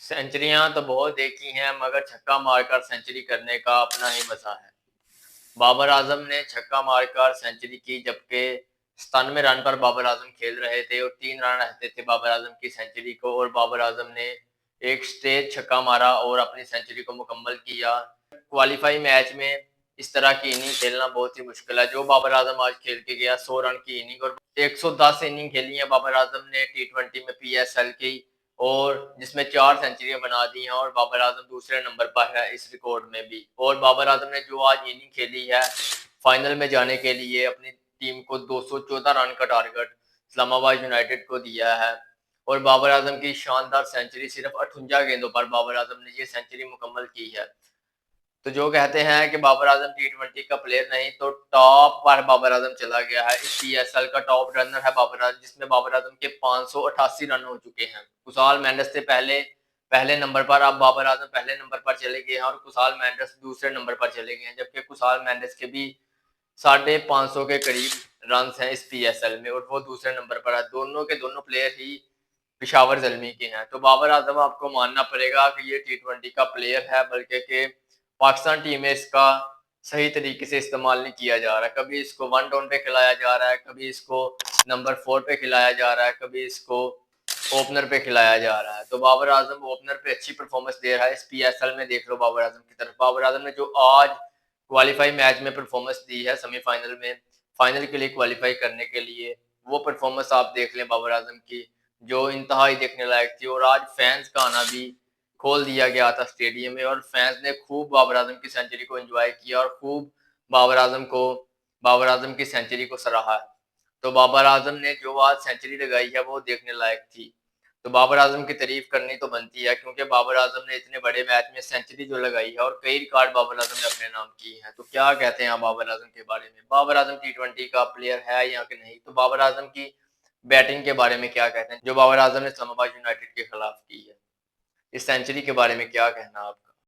सेंचुरियां तो बहुत देखी हैं मगर छक्का मारकर सेंचुरी करने का अपना ही मजा है। बाबर आजम ने छक्का मारकर सेंचुरी की जबकि 97 रन पर बाबर आजम खेल रहे थे और 3 रन रहते थे बाबर आजम की सेंचुरी को और बाबर आजम ने एक स्टेज छक्का मारा और अपनी सेंचुरी को मुकम्मल किया। क्वालिफाई मैच में इस तरह की इनिंग खेलना बहुत ही मुश्किल है। जो बाबर आजम आज खेल के गया 100 रन की इनिंग और 110 इनिंग खेली है बाबर आजम ने टी20 में पीएसएल की और जिसमें 4 सेंचुरियां बना दी हैं और बाबर आजम दूसरे नंबर पर है इस रिकॉर्ड में भी। और बाबर आजम ने जो आज इनिंग खेली है फाइनल में जाने के लिए अपनी टीम को 214 रन का टारगेट इस्लामाबाद यूनाइटेड को दिया है और बाबर आजम की शानदार सेंचुरी सिर्फ 58 गेंदों पर बाबर आजम ने ये सेंचुरी मुकम्मल की है। तो जो कहते हैं कि बाबर आजम टी20 का प्लेयर नहीं तो टॉप पर बाबर आजम चला गया है। इस पीएसएल का टॉप रनर है बाबर आजम जिसमें बाबर आजम के 588 रन हो चुके हैं। कुशाल मेंडिस से पहले नंबर पर अब बाबर आजम पहले नंबर पर चले गए हैं और कुशाल मेंडिस दूसरे नंबर पर चले गए हैं जबकि कुशाल मेंडिस के भी 550 के करीब रन हैं इस पीएसएल में और वो दूसरे नंबर पर है। दोनों के दोनों प्लेयर ही पिशावर जलमी के हैं। तो बाबर आजम आपको मानना पड़ेगा कि ये टी20 का प्लेयर है बल्कि के पाकिस्तान टीम में इसका सही तरीके से इस्तेमाल नहीं किया जा रहा है। कभी इसको 1 डाउन पे खिलाया जा रहा है, कभी इसको नंबर 4 पे खिलाया जा रहा है, कभी इसको ओपनर पे खिलाया जा रहा है। तो बाबर आजम ओपनर पे अच्छी परफॉर्मेंस दे रहा है। इस पीएसएल में देख लो बाबर आजम की तरफ। बाबर आजम ने जो आज क्वालिफाई मैच में परफॉर्मेंस दी है सेमीफाइनल में, फाइनल के लिए क्वालिफाई करने के लिए, वो परफॉर्मेंस आप देख लें बाबर आजम की जो इंतहाई देखने लायक थी। और आज फैंस का आना भी खोल दिया गया था स्टेडियम में और फैंस ने खूब बाबर आजम की सेंचुरी को एंजॉय किया और खूब बाबर आजम की सेंचुरी को सराहा। तो बाबर आजम ने जो आज सेंचुरी लगाई है वो देखने लायक थी। तो बाबर आजम की तारीफ करनी तो बनती है क्योंकि बाबर आजम ने इतने बड़े मैच में सेंचुरी जो लगाई है और कई रिकॉर्ड बाबर आजम ने अपने नाम किए हैं। तो क्या कहते हैं आप बाबर आजम के बारे में? बाबर आजम टी20 का प्लेयर है या कि नहीं? तो बाबर आजम की बैटिंग के बारे में क्या कहते हैं जो बाबर आजम ने इस्लामाबाद यूनाइटेड के खिलाफ की है? इस सेंचुरी के बारे में क्या कहना आप?